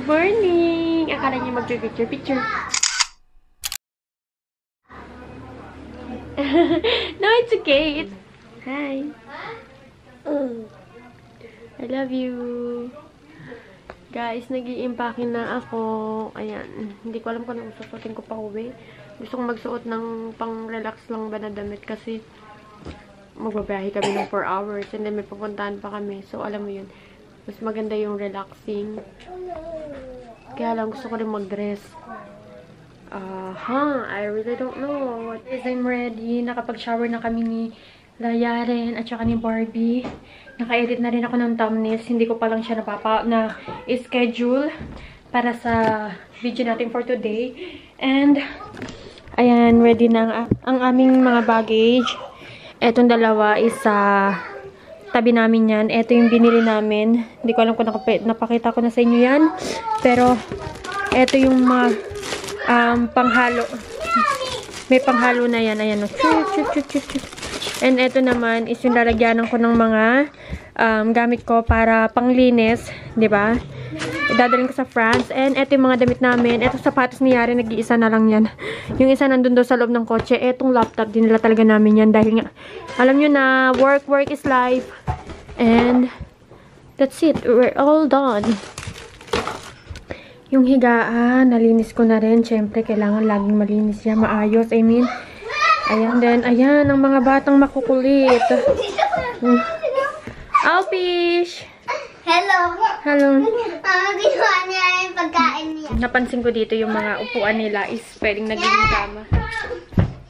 Good morning! Akala niya mag-picture. No, it's okay. Hi. I love you. Guys, nag-i-impake na ako. Ayan. Hindi ko alam kung anong susuotin ko pa uwi. Gusto kong magsuot ng pang-relax lang ba na damit kasi magbabiyahe kami ng 4 hours and then may pupuntahan pa kami. So, alam mo yun. Mas maganda yung relaxing. Kaya lang gusto ko rin mag-dress. I really don't know. Yes, I'm ready. Nakapag-shower na kami ni Yaren at saka ni Barbie. Naka-edit na rin ako ng thumbnails. Hindi ko pa lang siya na-schedule para sa video natin for today. And, ayan, ready na ang aming mga baggage. Etong dalawa is sa tabi namin yan. Eto yung binili namin. Hindi ko alam kung napakita ko na sa inyo yan. Pero, eto yung mga panghalo. May panghalo na yan. Ayan, no. And ito naman is yung lalagyanan ko ng mga gamit ko para panglinis, 'di ba? Idadalhin ko sa France. And ito yung mga damit namin. Ito sapatos ni Yari, nag-iisa na lang yan. Yung isa nandun doon sa loob ng kotse. Etong laptop, dinala talaga namin yan dahil nga, alam nyo na, work is life. And that's it. We're all done. Yung higaan, nalinis ko na rin. Siyempre, kailangan laging malinis yan. Maayos, I mean. Ayan din. Ayan, ang mga batang makukulit. Alpish! Hello! Hello. Ginawa niya yung pagkain niya. Napansin ko dito yung mga upuan nila is pwedeng nagiging kama.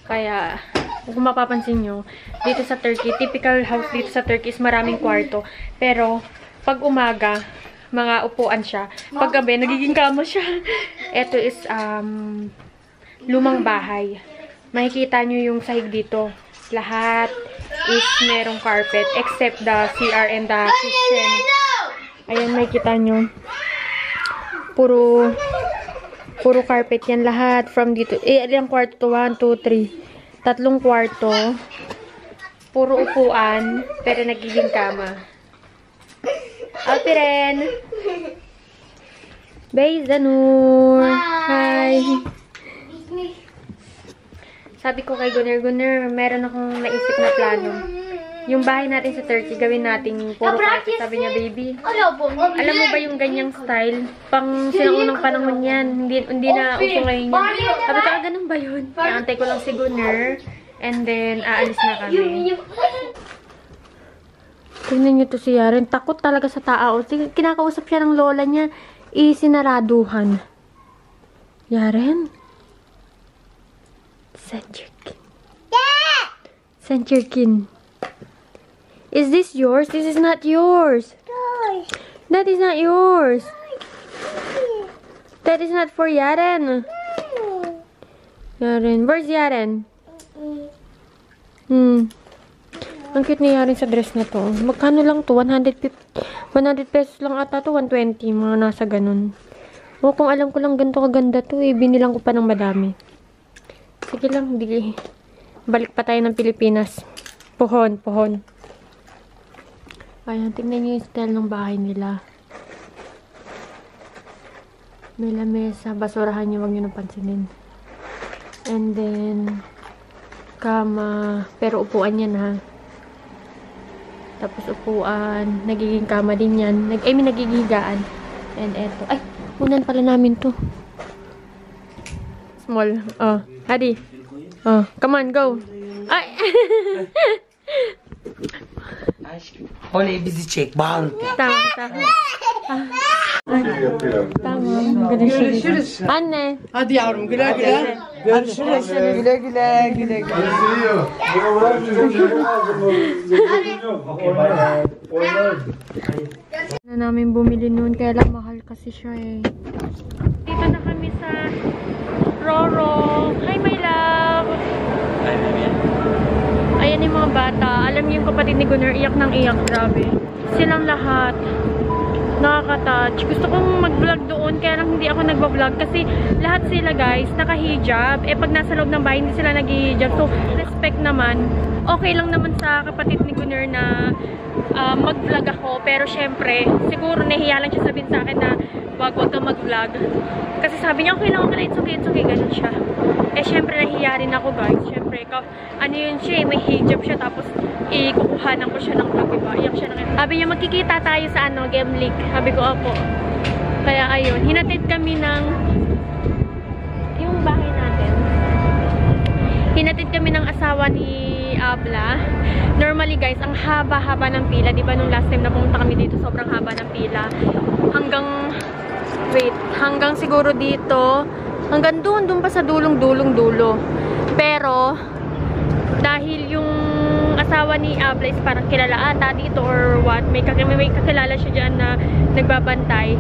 Kaya, kung mapapansin nyo, dito sa Turkey, typical house dito sa Turkey is maraming kwarto. Pero, pag umaga, mga upuan siya. Pag gabi, nagiging kama siya. Ito is, lumang bahay. Makikita nyo yung sahig dito. Lahat is merong carpet except the CR and the kitchen. Ayan, makikita nyo. Puro carpet yan lahat. From dito. Ilang kwarto to? 1, 2, 3. 3 kwarto. Puro upuan. Pero nagiging kama. Alpiren! Beyzanur! Hi! Sabi ko kay Gunner, meron akong naisip na plano. Yung bahay natin sa Turkey, gawin natin puro carpet. Sabi niya, baby. Alam mo ba yung ganyang style? Pang sinaunang panahon yan. Hindi na uso ngayon yan. Sabi ko, ganun ba yun? Antay ko lang si Gunner. And then, aalis na kami. Tingnan nyo to si Yaren. Takot talaga sa tao. Kinakausap siya ng lola niya. Isinaraduhan. Yaren? Senjerkin. Senjerkin. Is this yours? This is not yours. That is not yours. That is not for Yaren. Yaren. Where's Yaren? Ang cute ni Yaren sa dress na to. Magkano lang to? 100 pesos lang ata to. 120. Mga nasa ganun. O, kung alam ko lang ganito kaganda to eh. Binilang ko pa ng madami. Sige lang, hindi. Balik pa tayo ng Pilipinas. Pohon. Ayan, tingnan nyo yung style ng bahay nila. May lamesa. Basurahan nyo, huwag nyo napansinin. And then, kama. Pero upuan yan ha. Tapos upuan. Nagiging kama din yan. Nagiging higaan. And eto. Ay, unan pala namin to. Small. Hadi. Come on, go. Ay. Oley bizi çek. Bam. Tamam. Tamam. Görüşürüz. Anne. Hadi yavrum, güle güle. Görüşürüz. Güle güle. Na namin bumili noon, kaya lang mahal kasi siya eh. Dito na kami sa Roro. Hi, my love. Hi, baby. Ayan yung mga bata. Alam niyo yung kapatid ni Gunner, iyak ng iyak. Grabe. Silang lahat. nakaka-touch. Gusto kong mag-vlog doon, kaya lang hindi ako nagba-vlog kasi lahat sila guys, naka-hijab. Pag nasa loob ng bahay, hindi sila nag-hijab. So, respect naman. Okay lang naman sa kapatid ni Gunner na mag-vlog ako. Pero syempre, siguro nahiya lang siya sabihin sa akin na wag kang mag-vlog. Kasi sabi niya, okay lang, it's okay, ganun siya. Syempre, nahiya rin ako guys. Syempre, ano yun siya, may hijab siya, tapos ikukuhanan ko siya ng vlog, diba? Iyak siya ng sabi niya, magkikita tayo sa Game League. Sabi ko, opo. Kaya ayun, hinatid kami ng yung bahay natin. Hinatid kami ng asawa ni Abla. Normally guys, ang haba-haba ng pila. Diba nung last time na pumunta kami dito, sobrang haba ng pila. Hanggang siguro dito. Hanggang doon pa sa dulo. Pero, dahil yung asawa ni Abla is parang kilala ata dito or what, may kakilala siya dyan na nagbabantay.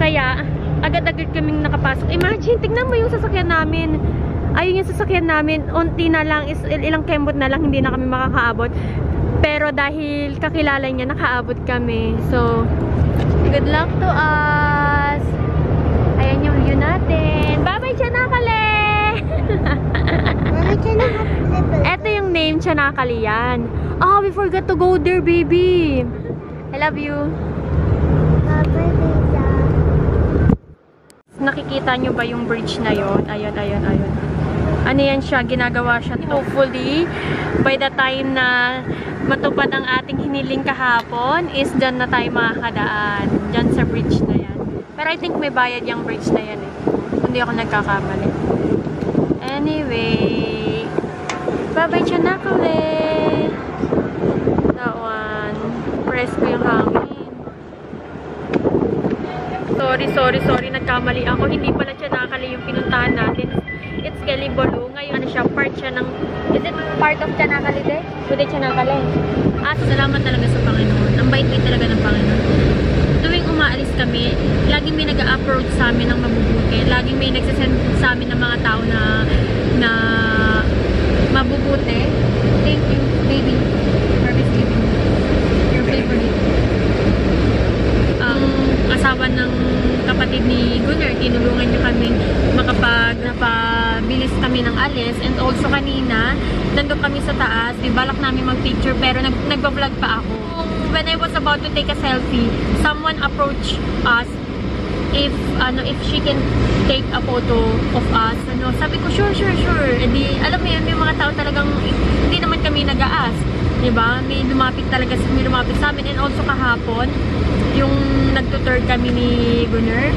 Kaya, agad-agad kaming nakapasok. Imagine, tignan mo yung sasakyan namin. Ayun yung sasakyan namin, unti na lang, ilang kembot na lang, hindi na kami makakaabot. Pero dahil kakilala niya, nakaabot kami. So, good luck to us! Ayan yung view natin. Bye-bye, Chanakale! Ito yung name, Chanakale yan. Oh, we forgot to go there, baby! I love you! Nakikita nyo ba yung bridge na yon? Ayun. Ano yan siya? Ginagawa siya. Hopefully, by the time na matupad ang ating hiniling kahapon, is dyan na tayo makakadaan. Dyan sa bridge na yan. Pero I think may bayad yung bridge na yan eh. Hindi ako nagkakamali. Anyway, bye-bye Chanakale! That one. Press ko yung hangin. Sorry, nagkamali ako. Hindi pala Chanakale yung pinuntahan natin. It's Kelibolu. Ngayon, siya, part siya ng... Is it part of Chanakale de? Pwede Chanakale. Salamat talaga sa Panginoon. Ang bait-bait talaga ng Panginoon. Tuwing umaalis kami, laging may nag-approach sa amin ng mabubuti. Laging may nagsasend sa amin ng mga tao na mabubuti. Thank you, baby. Harvest giving. Your favorite. Asawa ng kapatid ni Gunner, tinulungan niyo kami napabilis kami ng alis. And also kanina, nandun kami sa taas, di balak namin mag-picture pero nagba-vlog pa ako. When I was about to take a selfie, someone approached us if she can take a photo of us. Sabi ko, sure. E di, alam mo yan, may mga tao talagang hindi naman kami nag-aas. Diba? May lumapit sa amin. And also kahapon, yung nagtutur kami ni Gunner,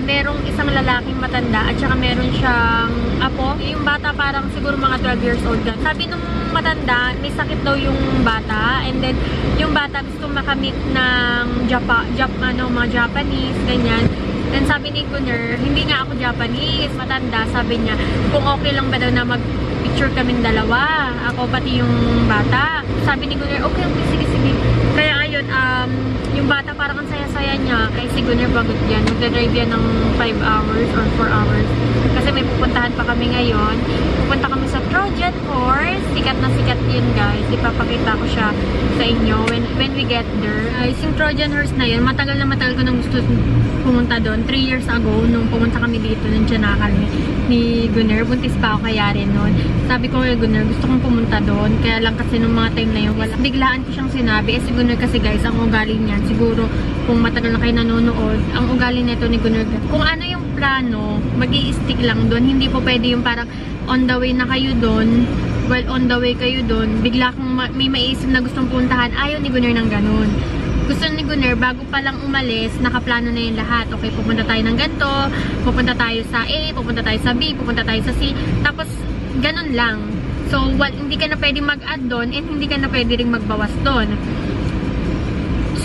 merong isang lalaking matanda at saka meron siyang apo. Yung bata parang siguro mga 12 years old ka. Sabi nung matanda, may sakit daw yung bata. And then, yung bata gusto makamit ng mga Japanese, ganyan. And sabi ni Gunner, hindi nga ako Japanese. Matanda, sabi niya, kung okay lang ba daw na mag-picture kaming dalawa. Ako pati yung bata. Sabi ni Gunner, okay, sige. Kaya ayun, yung bata parang ang saya-saya niya. Kaya si Gunner bagot yan. Magdadrive yan ng 5 hours or 4 hours. Kasi may pupuntahan pa kami ngayon. Pupunta kami sa Trojan Horse. Sikat na sikat yun guys. Ipapakita ko siya sa inyo when we get there. Guys, yung Trojan Horse na yun, matagal ko nang gusto pumunta doon. 3 years ago, nung pumunta kami dito ng Chanakale ni Gunner, buntis pa ako kaya rin noon. Sabi ko kay Gunner, gusto kong pumunta doon. Kaya lang kasi nung mga time na yun, biglaan ko siyang sinabi. Si Gunner kasi guys, ang ugali niyan, siguro kung matagal na kayo nanonood, ang ugali nito ni Gunner, kung ano yung plano, mag-i-stick lang doon. Hindi po pwede yung parang on the way na kayo doon, while on the way kayo doon, bigla kung may maisip na gustong puntahan, ayaw ni Gunner ng ganun. Gusto ni Gunner, bago pa lang umalis, nakaplano na yung lahat. Okay, pupunta tayo ng ganito, pupunta tayo sa A, pupunta tayo sa B, pupunta tayo sa C, tapos ganun lang. So, hindi ka na pwede mag-add doon and hindi ka na pwede ring magbawas doon.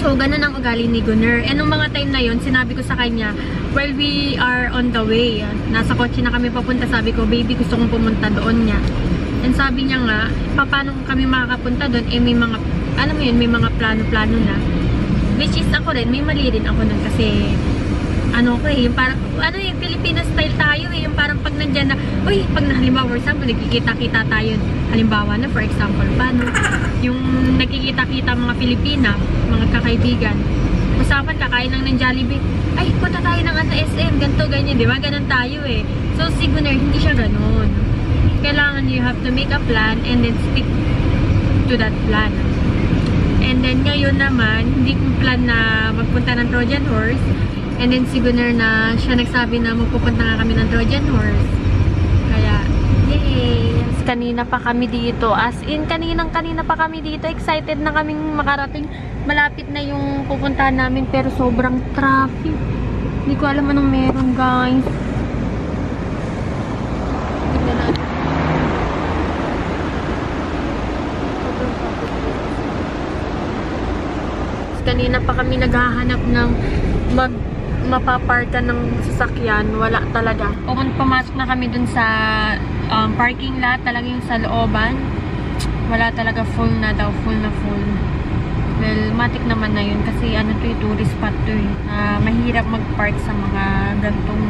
So, ganun ang ugali ni Gunner. And nung mga time na yun, sinabi ko sa kanya, while we are on the way, nasa kotse na kami papunta, sabi ko, baby, gusto kong pumunta doon niya. And sabi niya nga, paano kami makakapunta doon? May mga, alam mo yun, may mga plano-plano na. Which is ako rin, may mali rin ako nun kasi yung parang, yung Filipino style tayo yung parang pag nandyan na, pag halimbawa, for example, nagkikita-kita tayo, halimbawa na, for example, paano, yung nagkikita-kita mga Pilipina, mga kakaibigan, Usapan, kakain lang ng Jollibee. Ay, punta tayo ng SM, ganito, ganyan, di ba? Ganon tayo eh. So, si Gunnar, hindi siya ganon. Kailangan you have to make a plan and then stick to that plan. And then, ngayon naman, hindi ko plan na magpunta ng Trojan Horse. And then, si Gunnar na siya nagsabi na magpupunta nga kami ng Trojan Horse. Kaya, yay! Kanina pa kami dito. As in, kanina pa kami dito. Excited na kaming makarating. Malapit na yung pupuntahan namin pero sobrang traffic. Hindi ko alam anong meron, guys. Tignan natin. Kanina pa kami naghahanap ng mapaparkan ng sasakyan. Wala talaga. Pumasok na kami dun sa parking lot, talagang sa looban. Wala talaga, full na daw. Full na full. Well, matik naman na yun kasi ano to yung tourist spot to eh. Mahirap mag-park sa mga gantong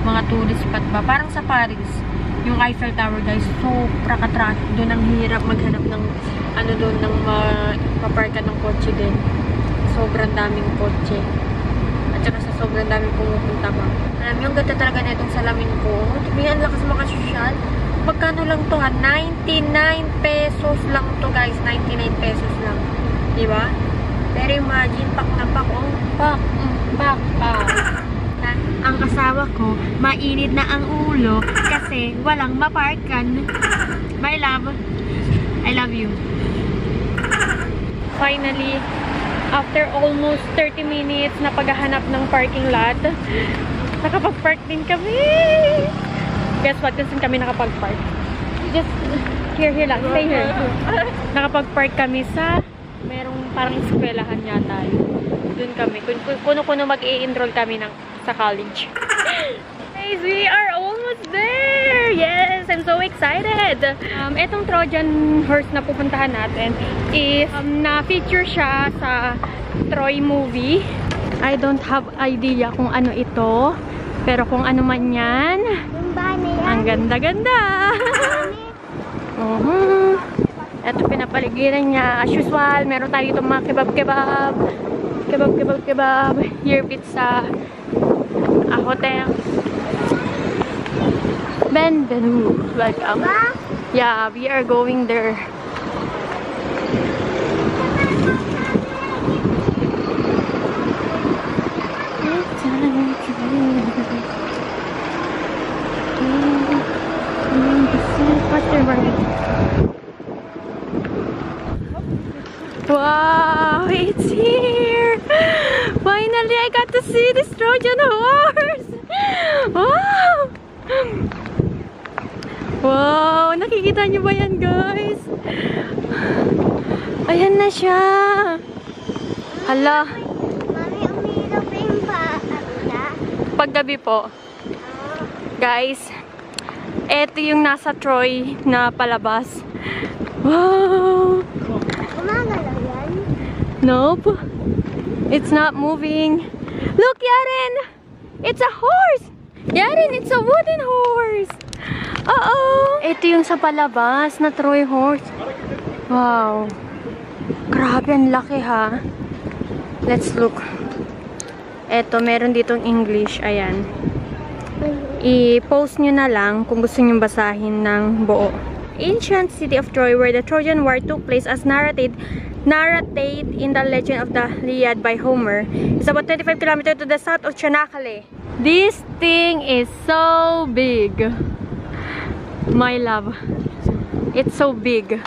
mga tourist spot ba. Parang sa Paris, yung Eiffel Tower guys, sobra ka-traffic. Doon ang hirap maghanap ng ano doon, ng maparkan ng kotse din. Sobrang daming kotse. At saka sa sobrang daming pumupunta ba. Alam yung ganda talaga na itong salamin ko. May ang lakas makasosyal. Magkano lang to ha? 99 pesos lang to guys. 99 pesos lang. Diba? Pero imagine, pak na pak. Oh, pak. Ang asawa ko, mainit na ang ulo kasi walang maparkan. My love, I love you. Finally, after almost 30 minutes na paghahanap ng parking lot, nakapag-park din kami. Guess what? Kung saan kami nakapag-park? Just here lang. Stay here. Nakapag-park kami sa merong parang eskwelahan yata. Doon kami. Kuno-kuno mag-i-enroll kami sa college. Guys, we are almost there! Yes! I'm so excited! Etong Trojan Horse na pupuntahan natin is na-feature siya sa Troy movie. I don't have idea kung ano ito. Pero kung ano man yan, ang ganda-ganda! Ito pinapaligiran niya. As usual, meron tayo itong mga kebab-kebab. Kebab. Here pizza. A hotel. Benvenue. Welcome. Yeah, we are going there. Wow, it's here! Finally, I got to see this Trojan Horse! Wow! Wow! Nakikita niyo ba yan, guys? Ayan na siya! Hala! Mami, umiilaw pa yung paakala. Paggabi po. Guys, eto yung nasa Troy na palabas. Wow! Gumagalaw yan? Nope. It's not moving. Look, Yaren! It's a horse! Yaren, it's a wooden horse! Uh-oh! Ito yung sa palabas na Troy horse. Wow. Grabe, ang laki ha. Let's look. Eto, meron ditong English. Ayan. I-post nyo na lang kung gusto nyo basahin ng buo. Ancient city of Troy where the Trojan War took place as narrated in the legend of the Iliad by Homer. It's about 25 kilometers to the south of Chanakale. This thing is so big. My love. It's so big.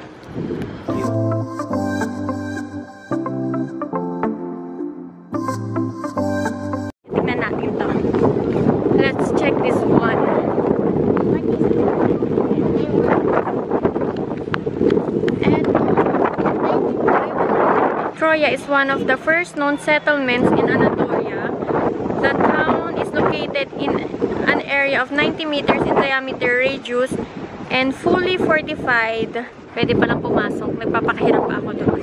Tignan natin to. Let's check this one. Troya is one of the first known settlements in Anatolia. The town is located in an area of 90 meters in diameter radius and fully fortified. Pwede palang pumasok. Nagpapakahirap pa ako doon.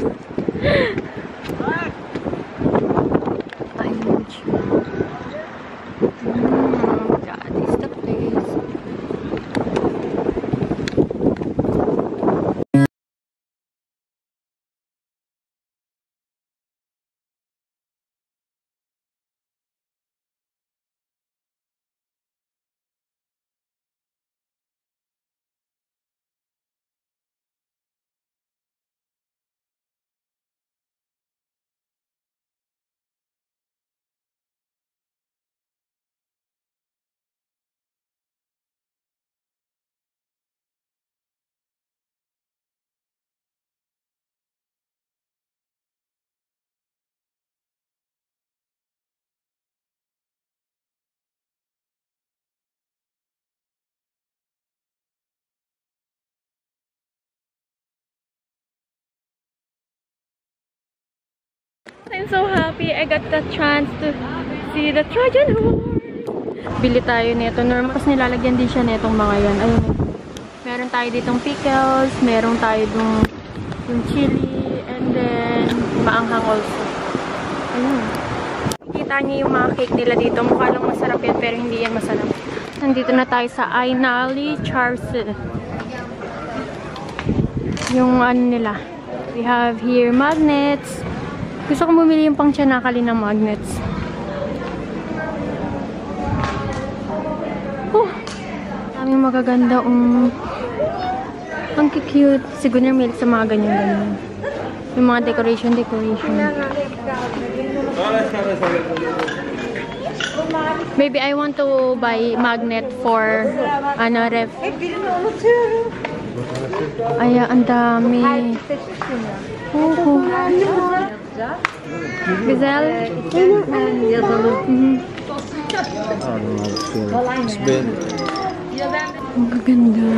I'm so happy I got the chance to see the Trojan horse. Bili tayo nito. Normal kasi nilalagyan din siya netong mga yan. Ayun. Meron tayo ditong pickles, meron tayo yung chili, and then maanghang also. Ayun. Kita niyo yung mga cake nila dito. Mukha lang masarap yan, pero hindi yan masarap. Nandito na tayo sa Ainali Charles. Yung ano nila. We have here magnets. Gusto kong bumili yung pang Chanakali ng magnets. Oh! Daming magaganda. Ang cute. Siguro na sa mga ganyan-ganyan. Yung mga decoration. Maybe I want to buy magnet for ano ref. Ay, ang dami. Gazelle? Ang gaganda.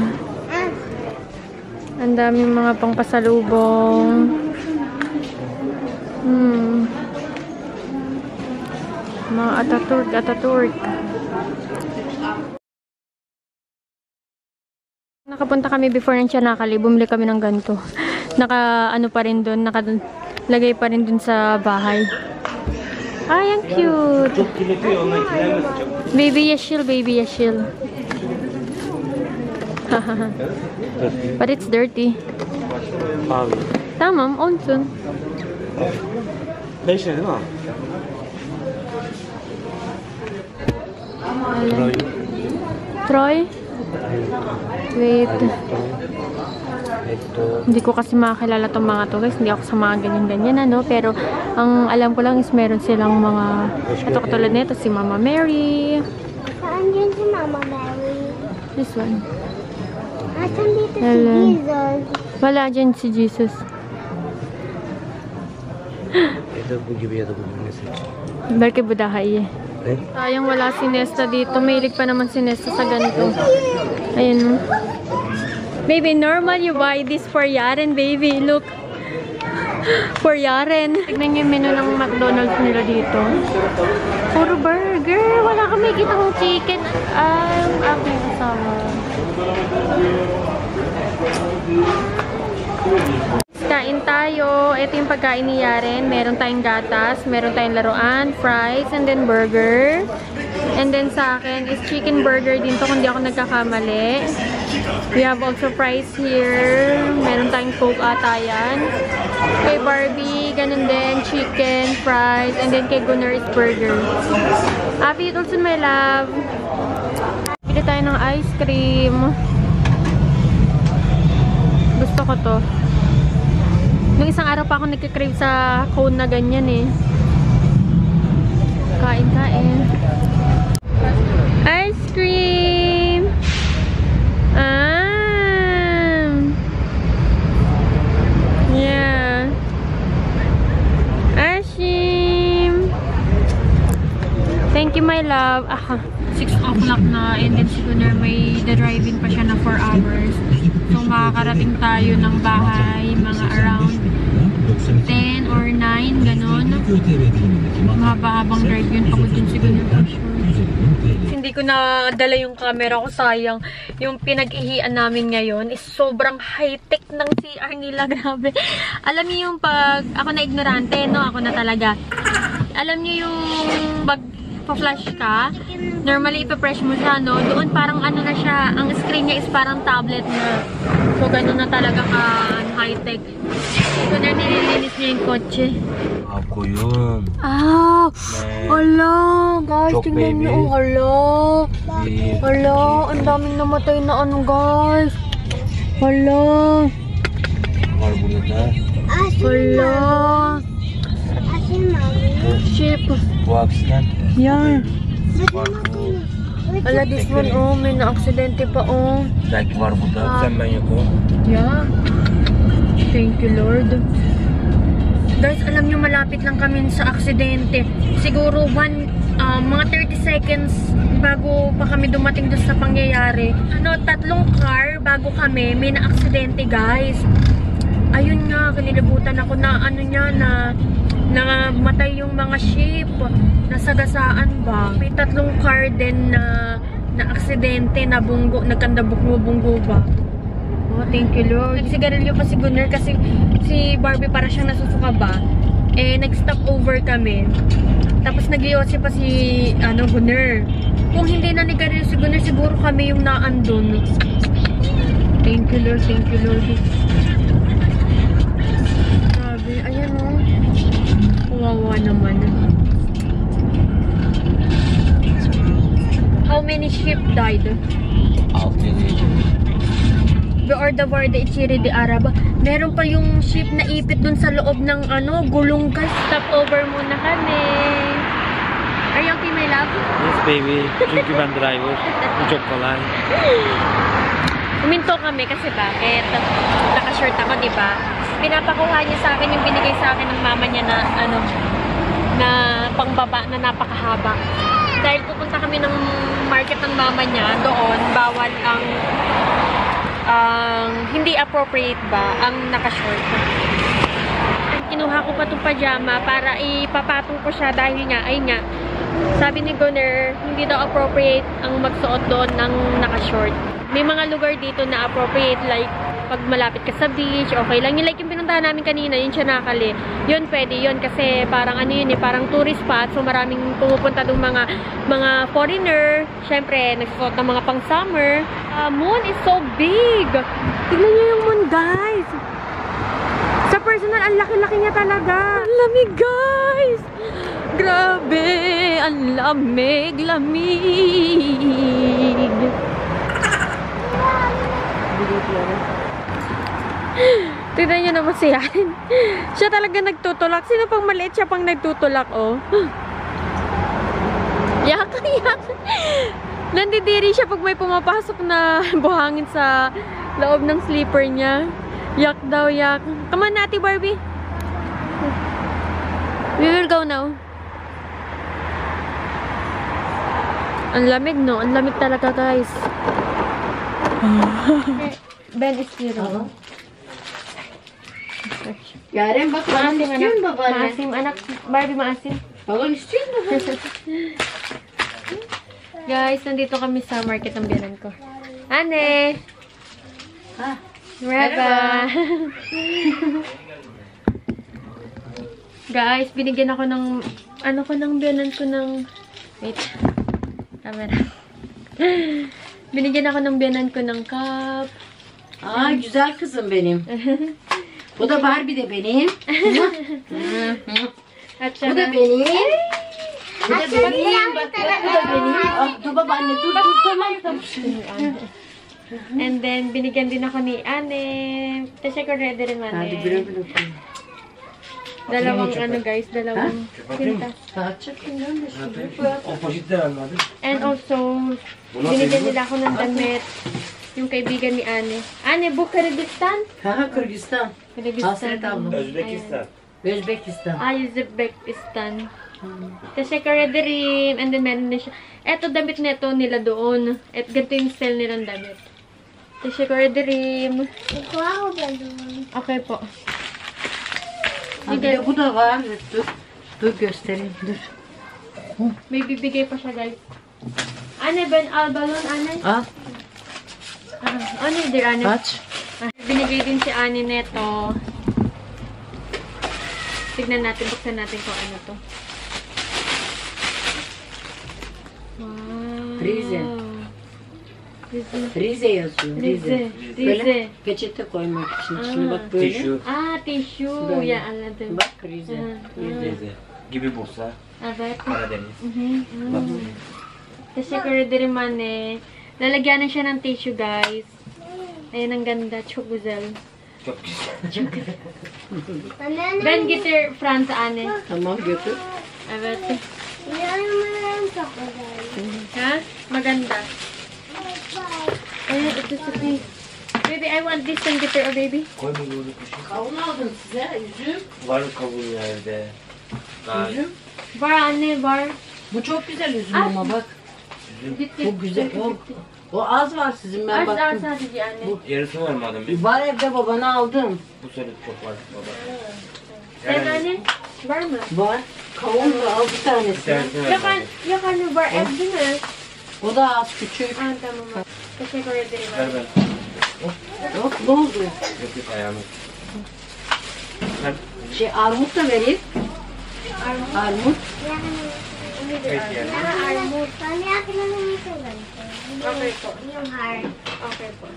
Ang daming mga pangpasalubong. Mga Ataturk. Nakapunta kami before ng Chanakali. Bumili kami ng ganito. Ano pa rin dun. Nakalagay pa rin dun sa bahay. Ay, ang cute. Baby Yashil. But it's dirty. Tamam, onsun. Troy? Wait. Hindi ko kasi makakilala tong mga to guys. Hindi ako sa mga ganyan-ganyan ano. Pero ang alam ko lang is meron silang mga ito katulad nito si Mama Mary. Saan yun si Mama Mary? This one. Asan dito si Jesus? Wala dyan si Jesus. Berke budahay eh. Sayang wala si Nesta dito. Mahilig pa naman si Nesta sa ganito. Ayun. Baby, normal you buy this for Yaren, baby. Look. For Yaren. Tignan yung menu ng McDonald's nila dito. Puro burger. Wala kami kitang chicken. Ang aking kasama. Kain tayo. Ito yung pagkain ni Yaren. Meron tayong gatas, meron tayong laruan, fries, and then burger. And then sa akin is chicken burger din to kung di ako nagkakamali. We have also fries here. Meron tayong Coke ata yan. Kay Barbie, ganun din. Chicken, fries, and then kay Gunnar is burger. Happy it also, my love. Pili tayo ng ice cream. Gusto ko to. Nung isang araw pa ako nagkikrave sa cone na ganyan eh. Kain. Ice cream! Yeah. Ice cream! Thank you, my love. 6 o'clock na and then siguro may drive-in pa siya na 4 hours. So, makakarating tayo ng bahay mga around 10 or 9, ganon. Mahaba-habang drive yun. Pagod yun siguro. Hindi ko na dala yung camera ko, sayang. Yung pinag-ihian namin ngayon is sobrang high-tech ng CR nila. Grabe. Alam niyo yung pag ako na ignorante, no? Ako na talaga. Alam niyo yung pa-flash ka, normally ipa-press mo siya, no? Doon parang ano na siya, ang screen niya is parang tablet na. So, gano'n na talaga ka high-tech. So, na nililinis niya yung kotse. Ako yun. Ah! Hala! Guys, tingnan niyo. Hala! Hala! Ang daming namatay na ano, guys. Hala! Marbulat na. Hala! Asin, Mami. Ship. Wax na. Yan. Hala, this one, oh. May na-aksidente pa, oh. Like marbulat. Sama niyo ko. Yeah. Thank you, Lord. Guys, alam nyo, malapit lang kami sa aksidente. Siguro mga 30 seconds bago pa kami dumating doon sa pangyayari. 3 car bago kami, may na-aksidente, guys. Ayun nga, kinilibutan ako na ano niya, na namatay yung mga sheep. Nasagasaan ba? May 3 car din na aksidente, na bunggo, nagkandabugmo-bunggo ba? Oh, thank you Lord. Nagsigarilyo pa si Gunner kasi si Barbie para siyang nasusuka ba. Eh, nag-stop over kami. Tapos nagliyotse pa si Gunner. Kung hindi na nigarilyo si Gunner, siguro kami yung naandun. Thank you Lord, thank you Lord. Grabe, ayan o. Kawawa naman. How many sheep died? 6 Or the Varda Ichiri de Araba. Meron pa yung sheep na ipit dun sa loob ng gulong guys. Stop over muna kami. Are you okay, my love? Yes, baby. Çünkü ben driver. Bu çok kolay. Uminto kami kasi bakit? Naka-short ako, di ba? Pinapakuha niya sa akin yung binigay sa akin ng mama niya na na pangbaba na napakahaba. Dahil pupunta kami ng market ng mama niya, doon bawal ang hindi appropriate ba ang naka-short. Kinuha ko pa itong pajama para ipapatong ko siya dahil nga, ay nga, sabi ni Gunner, hindi daw appropriate ang magsuot doon ng naka-short. May mga lugar dito na appropriate, like pag malapit ka sa beach, okay lang. Yung like yung pinuntahan namin kanina, yun siya nakali. Yun pwede yun kasi parang ano yun parang tourist spot. So maraming pumupunta doon mga foreigner. Syempre, nagsusuot ng mga pang summer. Moon is so big. Tignan niyo yung moon, guys. Sa personal, ang laki-laki niya talaga. Ang lamig, guys. Grabe. Ang lamig. Tignan nyo naman si Yan. Siya talaga nagtutulak. Sino pang maliit, siya pang nagtutulak, oh. Yak. Nandidiri siya pag may pumapasok na buhangin sa loob ng sleeper niya. Yak daw, yak. Come on, Ate Barbie. We will go now. Ang lamig, no? Ang lamig talaga, guys. Ben is zero. Yaren bak bana istiyorsun babaanne. Maasim, anak. Barbie, maasim. Baban istiyorsun babaanne. Guys, nandito kami sa market ng biyanan ko. Ane! Ha? Merhaba! Guys, binigyan ako ng ng biyanan ko ng... Wait. Camera. Binigyan ako ng biyanan ko ng cup. Aa güzel kızım benim. Bu da Barbie de benim. At Bu da saka, benim. Bu da benim. Bak bu da benim. Ah, dur babaanne dur tamam. and then, binigyan din ako ni Ane. Kasi ko ready rin, Hadi Ane. güle güle. Dalawang guys, dalawang pintas. Saçak kimden de şimdi. O poşetler anladın. And also, binigyan nila ako ng damit. Yung kaibigan ni Ane. Ane, bu Kyrgyzstan? Ha Kırgızistan. Hasret abla. Özbekistan. Özbekistan. Ay, Uzbekistan. Teşekkür ederim. And then meron din siya. Eto, damit neto nila doon. At ganito yung style nilang damit. Teşekkür ederim. Wow, balloon. Okay po. Ha, bir de bu da var. Dur göstereyim dur. May bibigay pa siya, guys. Ane, Ben Albalon, Ane? Al Ano yung dir, Ane? aç. Binigay din si Ane neto. Tignan natin, buksan natin kung ano to. Wow. Rize. Rize. Rize yazıyor. Rize. Böyle Rize. peçete koymak için. Şimdi bak böyle. Tişü. Ah, tissue. Böyle. Ya, anladım. Bak Rize. Teyze. Gibi Bursa. Evet. Karadeniz. Mhm. Bak. Teşekkür ederim, Anne. Lalagyanan siya ng tissue, guys. Ayan, ang ganda. Çok güzel. Çok güzel. Banana. Ben getir Fransa, Anne. Tamam götür. Evet. Yanımın çok güzel. Ha? Maganda. Ayan, ito sa piece. Baby, I want this one getir, oh, baby. Koy bunu bunu kuşu. Kavun aldım size. Üzüm. Var kabuğu nerede? Daha Üzüm. Var, Anne, var. Bu çok güzel üzüm Ah. ama bak. Git, Çok güzel. git, O git. O az var sizin ben Az baktım. sadece anne. Yarısı var madem. Bir Var evde babana aldım. bu sene çok var baba. Sen anne? Var mı? Var. Kavun da al bir Bir tanesini. tanesini ver Yok, bana. yok anne var evde mi? O da az küçük. Tamam. Teşekkür ederim. Ver ben. Yok ne oldu? Yok ayağımı. Ver. Armut da vereyim. Armut. Peki yani. Armut. Paano akin na lang ito ganito? Okay po. Yung heart. Okay po.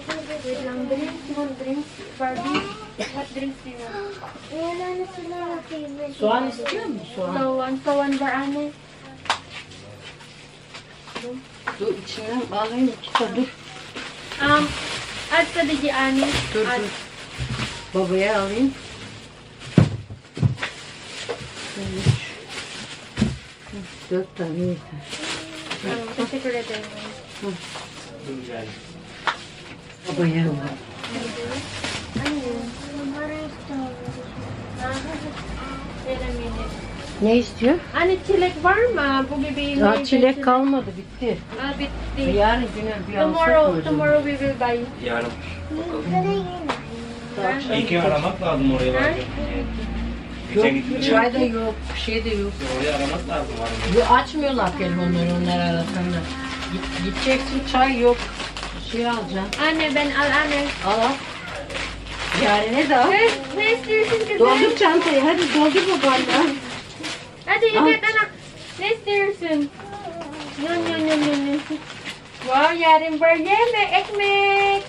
Kasi Wait lang. Drinks? You want drinks? Barbie? What drinks do you want? wala na sila favorite. Soğan istiyor musun? Soğan. Soğan var anne. Dur içinden alayım iki tane dur. Add sadece anne. Dur Add. dur. Babaya alayım. Üç. Dört tane yeter. Teşekkür ederim. Güzel. Babaya alayım. Wait a minute. Ne istiyor? Anne çilek var mı? Bu gibi Daha çilek kalmadı bitti. Bitti. Yarın güne bir alsak mı acaba? Tomorrow we will buy. Yarın. Akşam İyi ki aramak lazım oraya var. Yok, Geçen gittim. çay da yok, bir şey de yok. Oraya aramak lazım var. Bu açmıyorlar telefonları onlar arasında. Gideceksin çay yok. Bir şey alacaksın. Anne ben anne. Al al. Yarine de al. Ne istiyorsun kızım? Doldur çantayı hadi doldur babayla. Hadi Al. yıkat anak. Ne istiyorsun? Yun. Wow, yarın böyle mi? Ekmek.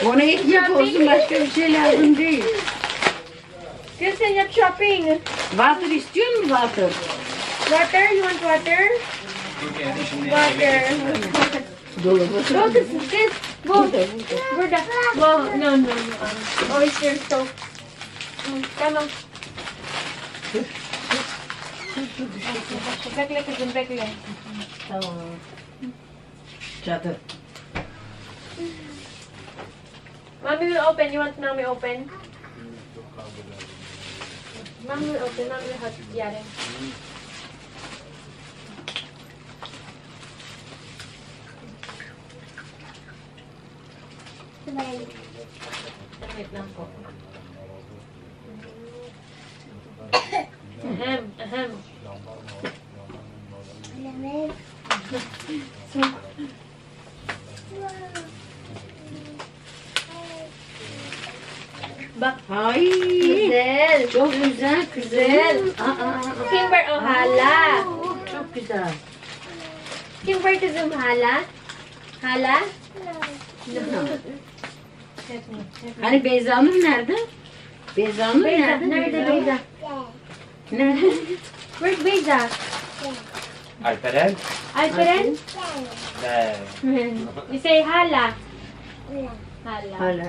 Ona ekmek olsun başka bir şey lazım değil. Kız sen yap shopping. Water istiyor musun water? Water, you want water? Yani şimdi Water. Doldur. Go kız. Go. Burada. Wow, no. Oyster soap. Come on. Bekle kızım bekle. Tamam. Çadır. Mommy will open. You want mommy open? Mommy will open. Mommy will help Yaren. Wait lang po. Ahem. Bak. Ay. Güzel. Çok güzel Güzel. Kimber o hala. Çok güzel. Kimber kızım hala. Hala? Hani Beyza'nın nerede? Beyza'nın Beyza. nerede? Nerede Beyza? Nerede? Where's Beyza? Alperen. Alperen? Ne? You say hala. Hala. Hala.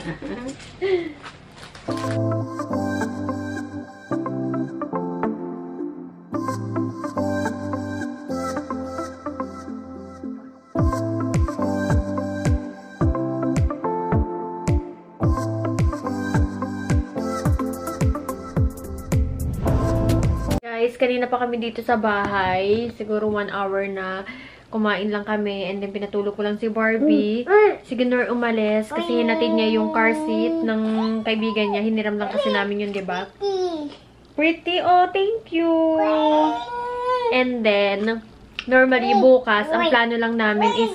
Guys, kanina pa kami dito sa bahay. Siguro 1 hour na kumain lang kami. And then pinatulog ko lang si Barbie. Si Gunnar umalis kasi hinatid niya yung car seat ng kaibigan niya. Hiniram lang kasi namin yun, diba? Pretty. Oh, thank you. And then, normally bukas, ang plano lang namin is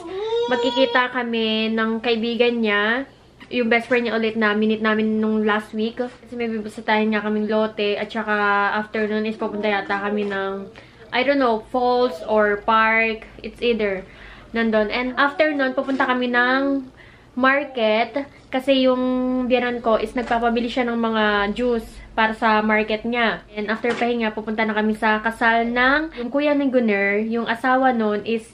magkikita kami ng kaibigan niya. Yung best friend niya ulit na minute namin nung last week. Kasi may bibisitahin nga kaming lote. At saka after nun is pupunta yata kami ng, I don't know, falls or park. It's either nandun. And after nun, pupunta kami ng market. Kasi yung biyanan ko is nagpapabili siya ng mga juice para sa market niya. And after pahinga, pupunta na kami sa kasal ng yung kuya ng Gunner. Yung asawa nun is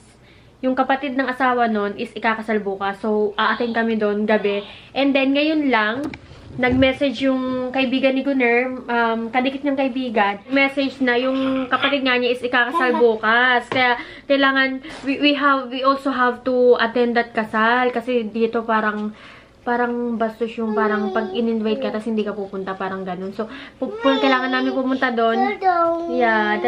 yung kapatid ng asawa nun is ikakasal bukas. So, aating kami doon gabi. And then, ngayon lang, nag-message yung kaibigan ni Gunner, kadikit niyang kaibigan, message na yung kapatid nga niya is ikakasal bukas. Kaya, kailangan, we also have to attend that kasal. Kasi dito parang bastos yung parang pag in-invite ka tapos hindi ka pupunta, parang ganun. So, kailangan namin pumunta doon. Yeah,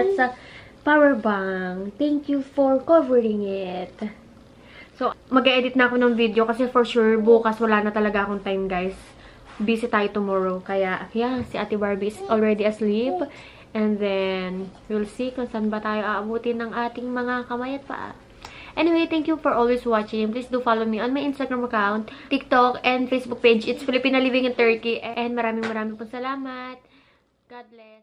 power bank. Thank you for covering it. So, mag-edit na ako ng video kasi for sure, bukas wala na talaga akong time, guys. Busy tayo tomorrow. Kaya, yeah, si Ate Barbie is already asleep. And then, we'll see kung saan ba tayo aabutin ng ating mga kamay at paa. Anyway, thank you for always watching. Please do follow me on my Instagram account, TikTok, and Facebook page. It's Filipina Living in Turkey. And maraming pong salamat. God bless.